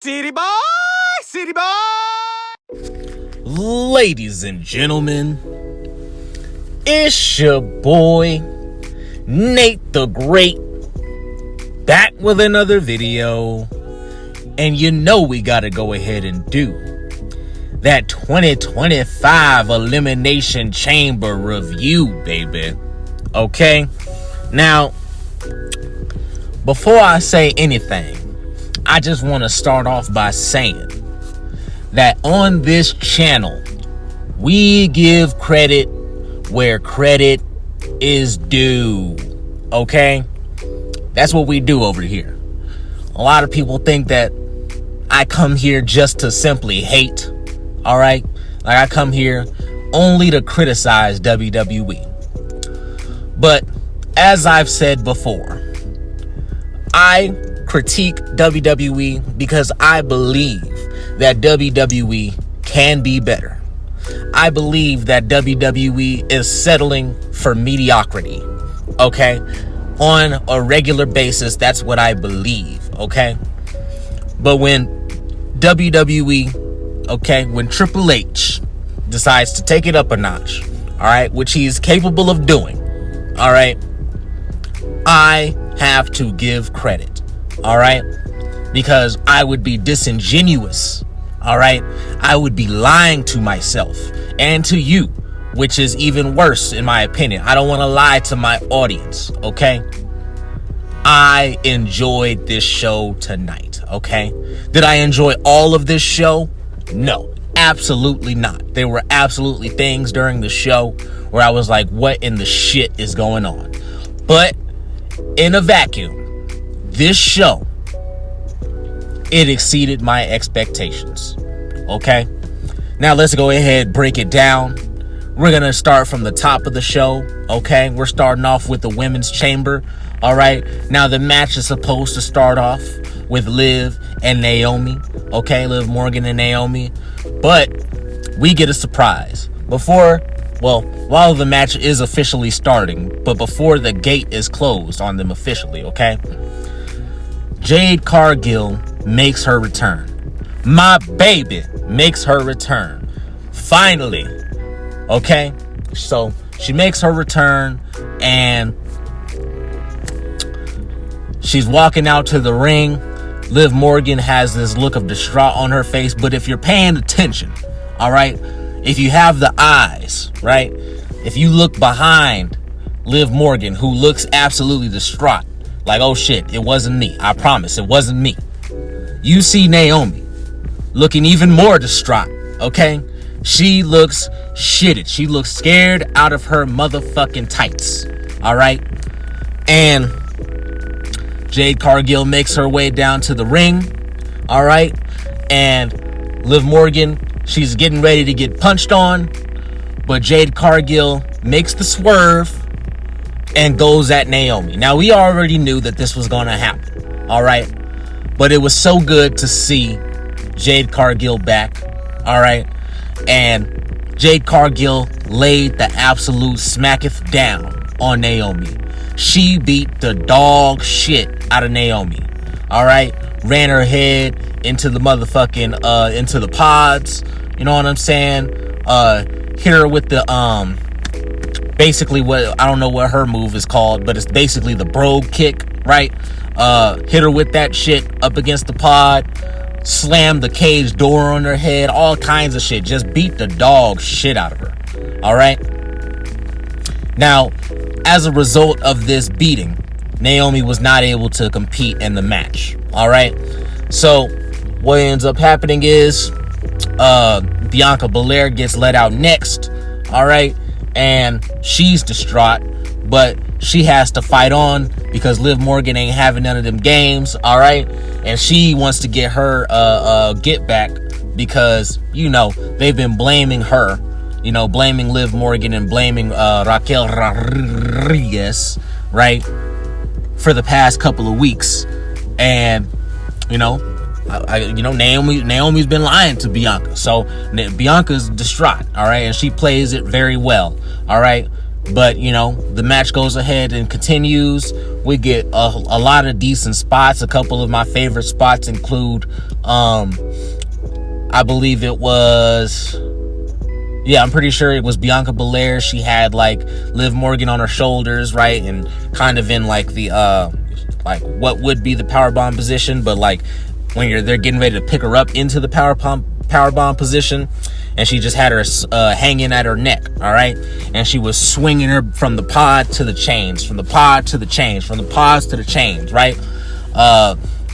City boy, city boy. Ladies and gentlemen, it's your boy, Nate the Great, back with another video. And you know we gotta go ahead and do that 2025 Elimination Chamber review, baby. Okay? Now, before I say anything, I just want to start off by saying that on this channel, we give credit where credit is due. Okay? That's what we do over here. A lot of people think that I come here just to simply hate. All right? Like, I come here only to criticize WWE. But as I've said before, I critique WWE because I believe that WWE can be better. I believe that WWE is settling for mediocrity, okay? On a regular basis, that's what I believe, okay? But when WWE, okay, when Triple H decides to take it up a notch, all right, which he's capable of doing, all right, I have to give credit, all right, because I would be disingenuous, all right, I would be lying to myself and to you, which is even worse in my opinion. I don't want to lie to my audience, okay? I enjoyed this show tonight, okay? Did I enjoy all of this show? No, absolutely not. There were absolutely things during the show where I was like, what in the shit is going on? But in a vacuum, this show, it exceeded my expectations, okay? Now let's go ahead, break it down. We're going to start from the top of the show, okay? We're starting off with the women's chamber, all right? Now the match is supposed to start off with Liv and Naomi, okay? Liv Morgan and Naomi, but we get a surprise. While the match is officially starting, but before the gate is closed on them officially, okay? Jade Cargill makes her return. My baby makes her return. Finally, okay? So she makes her return and she's walking out to the ring. Liv Morgan has this look of distraught on her face, but if you're paying attention, all right, if you have the eyes, right, if you look behind Liv Morgan, who looks absolutely distraught, like, oh shit, it wasn't me, I promise, it wasn't me, you see Naomi looking even more distraught, okay? She looks shitted. She looks scared out of her motherfucking tights, all right? And Jade Cargill makes her way down to the ring, all right? And Liv Morgan, she's getting ready to get punched on, but Jade Cargill makes the swerve and goes at Naomi. Now, we already knew that this was going to happen, all right? But it was so good to see Jade Cargill back, all right? And Jade Cargill laid the absolute smacketh down on Naomi. She beat the dog shit out of Naomi, all right? Ran her head into the motherfucking, into the pods, you know what I'm saying? Hit her with the, basically what, I don't know what her move is called, but it's basically the brogue kick, right? Hit her with that shit up against the pod, slammed the cage door on her head, all kinds of shit. Just beat the dog shit out of her, all right? Now, as a result of this beating, Naomi was not able to compete in the match, all right? So what ends up happening is Bianca Belair gets let out next, all right? And she's distraught, but she has to fight on because Liv Morgan ain't having none of them games, all right? And she wants to get her get back because, you know, they've been blaming her, you know, blaming Liv Morgan and blaming Raquel Rodriguez, right, for the past couple of weeks. And, you know, Naomi's been lying to Bianca. So Bianca's distraught, all right? And she plays it very well, all right? But, the match goes ahead and continues. We get a lot of decent spots. A couple of my favorite spots include, I believe it was, I'm pretty sure it was Bianca Belair. She had, like, Liv Morgan on her shoulders, right? And kind of in, like, the, what would be the powerbomb position. But, like, when they're getting ready to pick her up into the powerbomb position, and she just had her hanging at her neck, all right? And she was swinging her from the pod to the chains, from the pod to the chains, from the pods to the chains, right?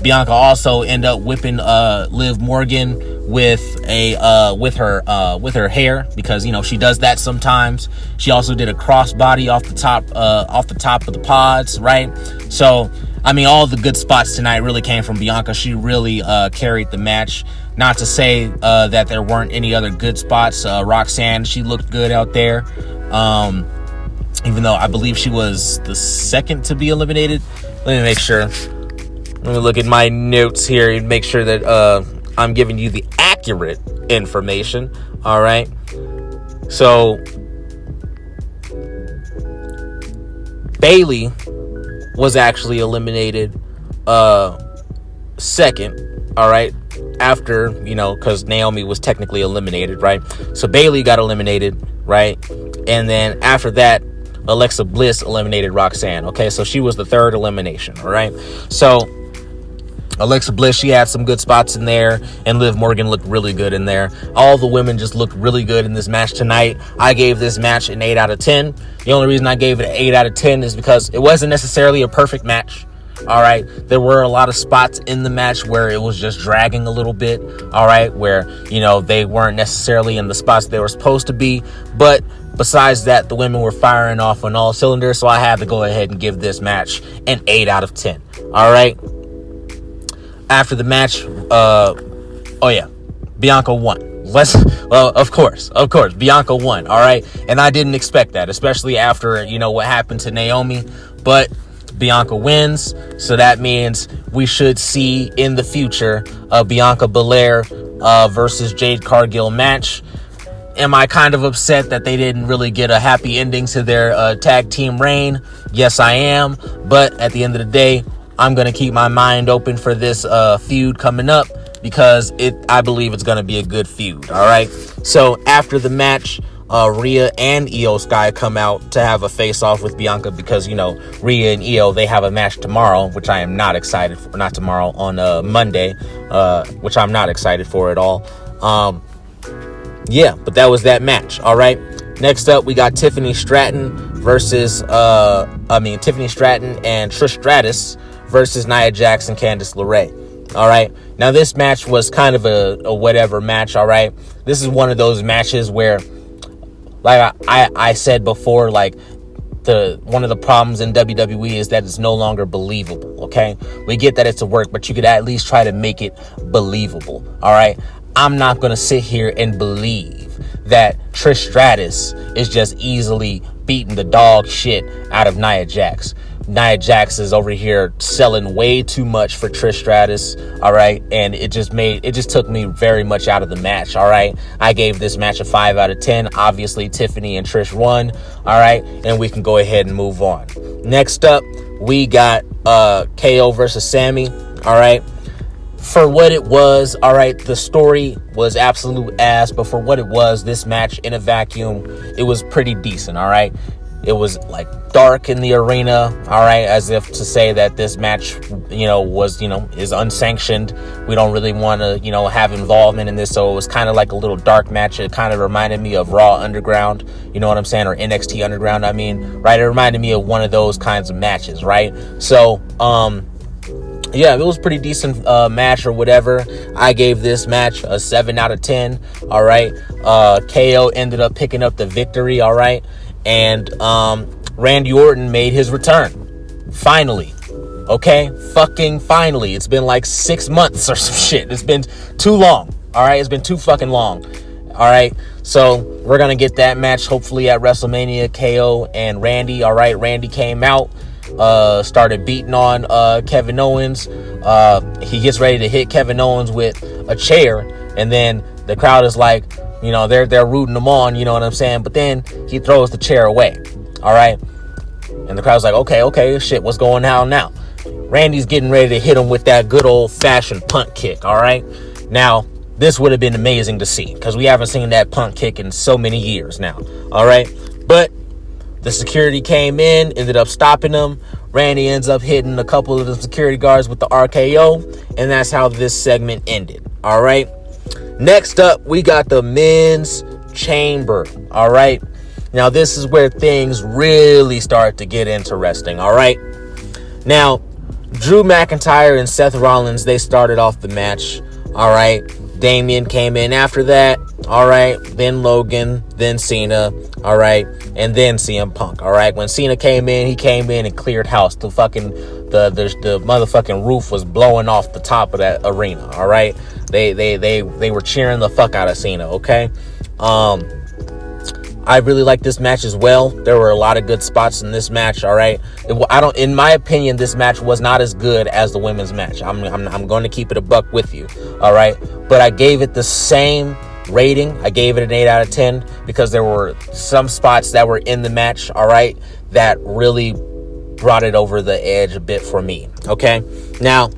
Bianca also ended up whipping Liv Morgan with her hair, because she does that sometimes. She also did a crossbody off the top of the pods, right? So all the good spots tonight really came from Bianca. She really carried the match. Not to say that there weren't any other good spots. Roxanne, she looked good out there. Even though I believe she was the second to be eliminated. Let me make sure. Let me look at my notes here and make sure that I'm giving you the accurate information. All right. So Bayley was actually eliminated second. All right. After, because Naomi was technically eliminated, right? So Bayley got eliminated, right? And then after that, Alexa Bliss eliminated Roxanne. Okay, so she was the third elimination, all right? So Alexa Bliss, she had some good spots in there, and Liv Morgan looked really good in there. All the women just looked really good in this match tonight. I gave this match an 8 out of 10. The only reason I gave it an 8 out of 10 is because it wasn't necessarily a perfect match. All right, there were a lot of spots in the match where it was just dragging a little bit. All right, where they weren't necessarily in the spots they were supposed to be. But besides that, the women were firing off on all cylinders, so I had to go ahead and give this match an 8 out of 10. All right. After the match, Bianca won. Of course, Bianca won. All right, and I didn't expect that, especially after what happened to Naomi, but Bianca wins, so that means we should see in the future a Bianca Belair versus Jade Cargill match. Am I kind of upset that they didn't really get a happy ending to their tag team reign? Yes, I am. But at the end of the day, I'm going to keep my mind open for this feud coming up, because I believe it's going to be a good feud. All right. So after the match, Rhea and Io Sky come out to have a face-off with Bianca, because, Rhea and Io, they have a match tomorrow, which I am not excited for. Not tomorrow, on Monday, which I'm not excited for at all. But that was that match. All right. Next up, we got Tiffany Stratton and Trish Stratus versus Nia Jax and Candice LeRae. All right. Now, this match was kind of a whatever match. All right. This is one of those matches where, like I said before, like one of the problems in WWE is that it's no longer believable. Okay, we get that it's a work, but you could at least try to make it believable. All right, I'm not gonna sit here and believe that Trish Stratus is just easily beating the dog shit out of Nia Jax. Nia Jax is over here selling way too much for Trish Stratus, all right? And it just took me very much out of the match, all right? I gave this match a 5 out of 10. Obviously, Tiffany and Trish won, all right? And we can go ahead and move on. Next up, we got KO versus Sammy, all right? For what it was, all right, the story was absolute ass, but for what it was, this match in a vacuum, it was pretty decent, all right? It was like dark in the arena, all right, as if to say that this match, is unsanctioned. We don't really want to, have involvement in this. So it was kind of like a little dark match. It kind of reminded me of Raw Underground, you know what I'm saying? Or NXT Underground, right? It reminded me of one of those kinds of matches, right? So, it was a pretty decent match or whatever. I gave this match a 7 out of 10, all right? KO ended up picking up the victory, all right? And Randy Orton made his return. Finally. Okay? Fucking finally. It's been like 6 months or some shit. It's been too long. Alright? It's been too fucking long. Alright? So, we're gonna get that match hopefully at WrestleMania. KO and Randy. Alright? Randy came out. Started beating on Kevin Owens. He gets ready to hit Kevin Owens with a chair. And then the crowd is like, they're rooting him on, you know what I'm saying? But then he throws the chair away. All right. And the crowd's like, okay, shit, what's going on now? Randy's getting ready to hit him with that good old-fashioned punt kick, all right? Now, this would have been amazing to see because we haven't seen that punt kick in so many years now, all right? But the security came in, ended up stopping him. Randy ends up hitting a couple of the security guards with the RKO, and that's how this segment ended, all right? Next up, we got the men's chamber, all right? Now, this is where things really start to get interesting, all right? Now, Drew McIntyre and Seth Rollins, they started off the match, all right? Damian came in after that, all right? Then Logan, then Cena, all right? And then CM Punk, all right? When Cena came in, he came in and cleared house. The motherfucking roof was blowing off the top of that arena, all right? They were cheering the fuck out of Cena, okay? I really like this match as well. There were a lot of good spots in this match, all right? In my opinion, this match was not as good as the women's match. I'm going to keep it a buck with you, all right? But I gave it the same rating. I gave it an 8 out of 10 because there were some spots that were in the match, all right, that really brought it over the edge a bit for me, okay? Now,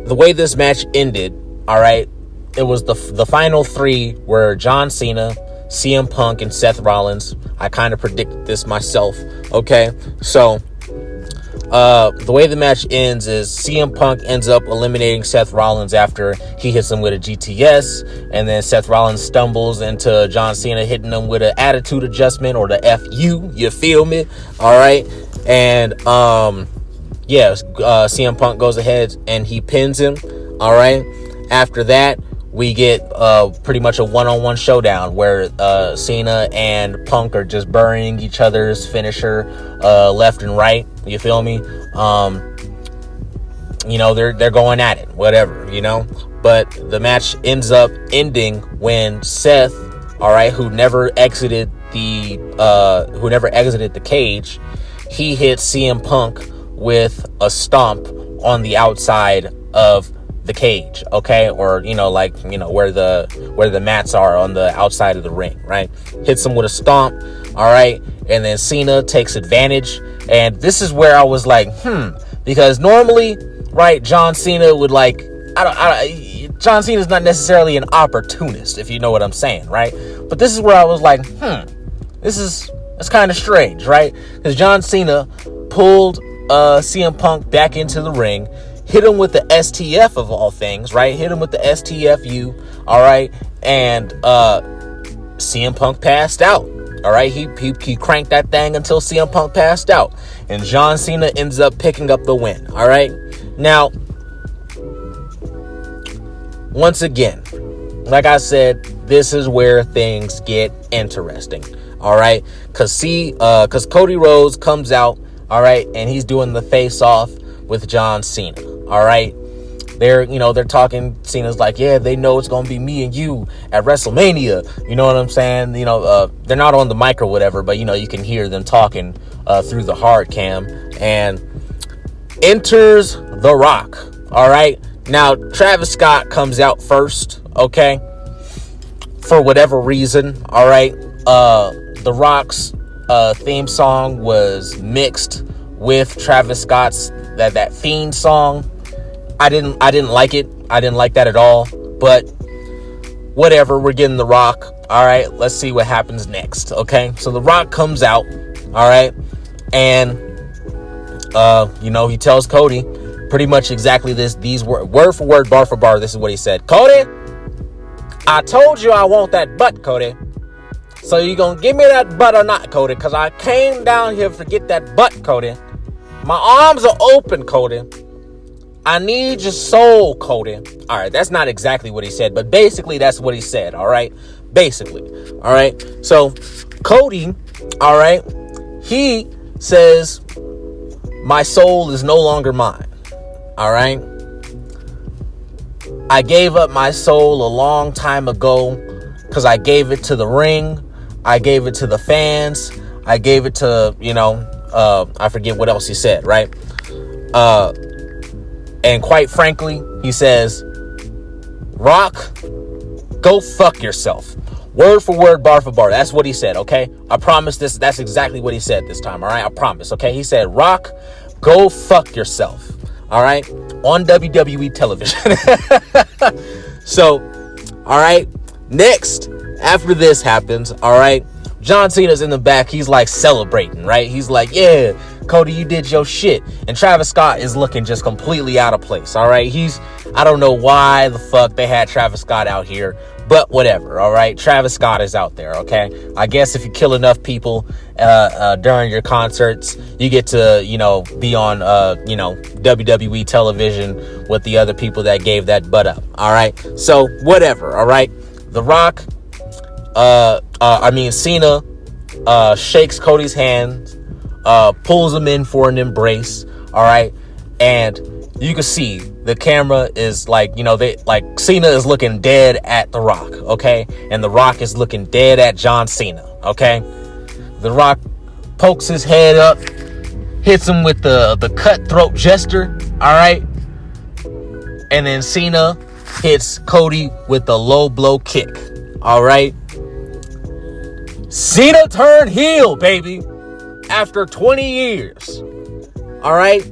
the way this match ended, all right, it was the final three were John Cena, CM Punk, and Seth Rollins. I kind of predicted this myself, okay? So, the way the match ends is CM Punk ends up eliminating Seth Rollins after he hits him with a GTS, and then Seth Rollins stumbles into John Cena hitting him with an attitude adjustment or the FU, you feel me? All right? And, CM Punk goes ahead and he pins him, all right? After that, we get pretty much a one-on-one showdown where Cena and Punk are just burying each other's finisher left and right. You feel me? They're going at it, whatever, But the match ends up ending when Seth, all right, who never exited the cage, he hits CM Punk with a stomp on the outside of the cage, okay, or where the mats are on the outside of the ring, right? Hits him with a stomp, all right, and then Cena takes advantage, and this is where I was like, because normally, right, John Cena would John Cena's not necessarily an opportunist, if you know what I'm saying, right? But this is where I was like, it's kind of strange, right? Because John Cena pulled CM Punk back into the ring, hit him with the STF of all things, right? Hit him with the STFU, all right? And CM Punk passed out, all right? He cranked that thing until CM Punk passed out. And John Cena ends up picking up the win, all right? Now, once again, like I said, this is where things get interesting, all right? Because Cody Rhodes comes out, all right? And he's doing the face-off with John Cena. All right. They're talking. Cena's like, yeah, they know it's going to be me and you at WrestleMania. You know what I'm saying? They're not on the mic or whatever, but, you can hear them talking through the hard cam. And enters The Rock. All right. Now, Travis Scott comes out first. Okay. For whatever reason. All right. The Rock's theme song was mixed with Travis Scott's that Fiend song. I didn't like it. I didn't like that at all. But whatever, we're getting The Rock. All right, let's see what happens next. Okay, so The Rock comes out. All right, and he tells Cody pretty much exactly these word for word, bar for bar. This is what he said. Cody, I told you I want that butt, Cody. So you gonna give me that butt or not, Cody? Because I came down here to get that butt, Cody. My arms are open, Cody. I need your soul, Cody. All right, that's not exactly what he said, but basically that's what he said, all right? Basically, all right? So, Cody, all right, he says, my soul is no longer mine, all right? I gave up my soul a long time ago because I gave it to the ring. I gave it to the fans. I gave it to, I forget what else he said, right? And quite frankly, he says, Rock, go fuck yourself. Word for word, bar for bar. That's what he said, okay? I promise this. That's exactly what he said this time, all right? I promise, okay? He said, Rock, go fuck yourself, all right? On WWE television. So, all right? Next, after this happens, all right? John Cena's in the back. He's like celebrating, right? He's like, yeah, Cody, you did your shit. And Travis Scott is looking just completely out of place, all right? I don't know why the fuck they had Travis Scott out here, but whatever, all right? Travis Scott is out there, okay? I guess if you kill enough people during your concerts, you get to, be on, WWE television with the other people that gave that butt up, all right? So, whatever, all right? The Rock, Cena shakes Cody's hand, pulls him in for an embrace, all right? And you can see the camera is Cena is looking dead at The Rock, okay? And The Rock is looking dead at John Cena, okay? The Rock pokes his head up, hits him with the cutthroat gesture, all right? And then Cena hits Cody with the low blow kick, all right? Cena turned heel, baby, after 20 years, all right?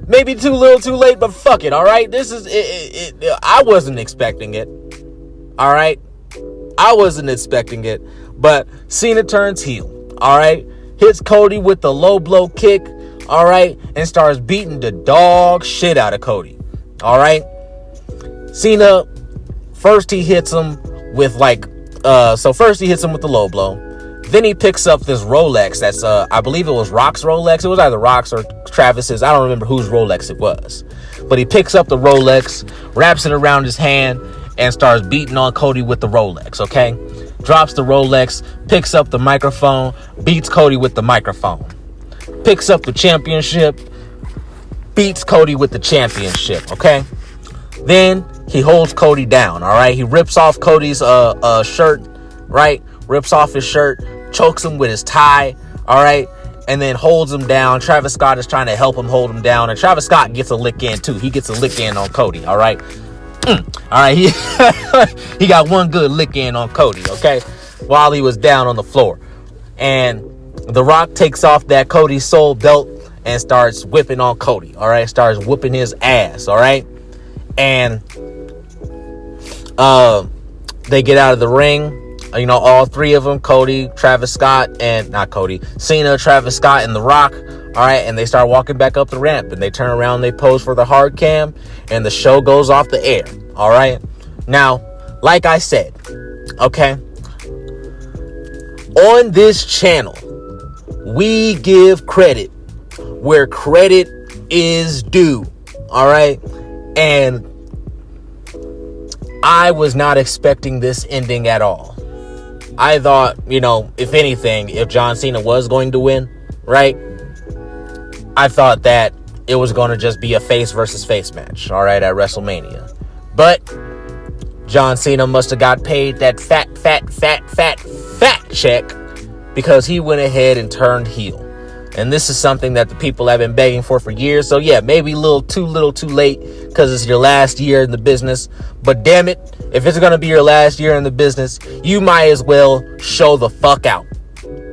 Maybe too little, too late, but fuck it, all right? This is it. I wasn't expecting it, all right? I wasn't expecting it, but Cena turns heel, all right? Hits Cody with the low blow kick, all right? And starts beating the dog shit out of Cody, all right? Cena, first he hits him with first he hits him with the low blow. Then he picks up this Rolex that's, I believe it was Rock's Rolex. It was either Rock's or Travis's. I don't remember whose Rolex it was. But he picks up the Rolex, wraps it around his hand, and starts beating on Cody with the Rolex, okay? Drops the Rolex, picks up the microphone, beats Cody with the microphone. Picks up the championship, beats Cody with the championship, okay? Then he holds Cody down, all right? He rips off Cody's shirt, right? Rips off his shirt, chokes him with his tie, all right, and then holds him down. Travis Scott is trying to help him hold him down, and Travis Scott gets a lick in too. He gets a lick in on Cody, all right? All right, he got one good lick in on Cody, okay, while he was down on the floor. And The Rock takes off that Cody Soul belt and starts whipping on Cody, all right? Starts whooping his ass, all right? And they get out of the ring. All three of them, Cena, Travis Scott, and The Rock, all right, and they start walking back up the ramp, and they turn around, they pose for the hard cam, and the show goes off the air, all right? Now, like I said, okay, on this channel, we give credit where credit is due, all right? And I was not expecting this ending at all. I thought, if anything, if John Cena was going to win, right? I thought that it was going to just be a face versus face match, all right, at WrestleMania. But John Cena must have got paid that fat check because he went ahead and turned heel. And this is something that the people have been begging for years. So yeah, maybe a little too late because it's your last year in the business. But damn it, if it's going to be your last year in the business, you might as well show the fuck out.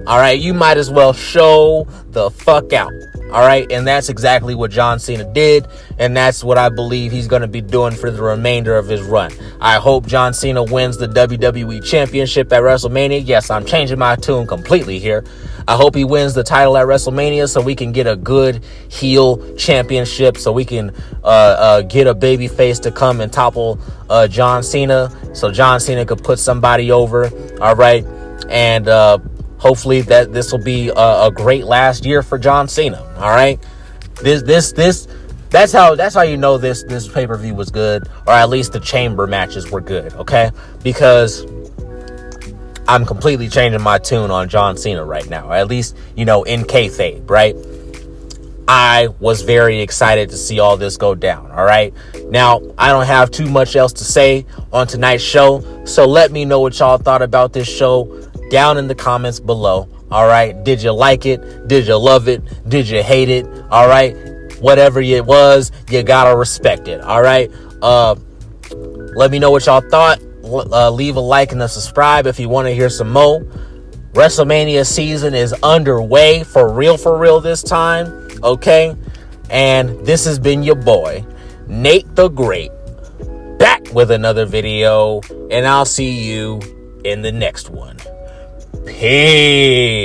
All right, you might as well show the fuck out. All right, and that's exactly what John Cena did, and that's what I believe he's going to be doing for the remainder of his run. I hope John Cena wins the WWE Championship at WrestleMania. Yes, I'm changing my tune completely here. I hope he wins the title at WrestleMania so we can get a good heel championship, so we can get a baby face to come and topple John Cena, so John Cena could put somebody over. All right, and hopefully that this will be a great last year for John Cena. All right, that's how you know this pay-per-view was good, or at least the chamber matches were good. Okay, because I'm completely changing my tune on John Cena right now, at least in kayfabe, right? I was very excited to see all this go down. All right, now I don't have too much else to say on tonight's show, so let me know what y'all thought about this show down in the comments below. All right, did you like it? Did you love it? Did you hate it? All right, whatever it was, you gotta respect it. All right, let me know what y'all thought. leave a like and a subscribe if you want to hear some more. WrestleMania season is underway for real this time. Okay. And this has been your boy, Nate the Great, back with another video. And I'll see you in the next one. Peace.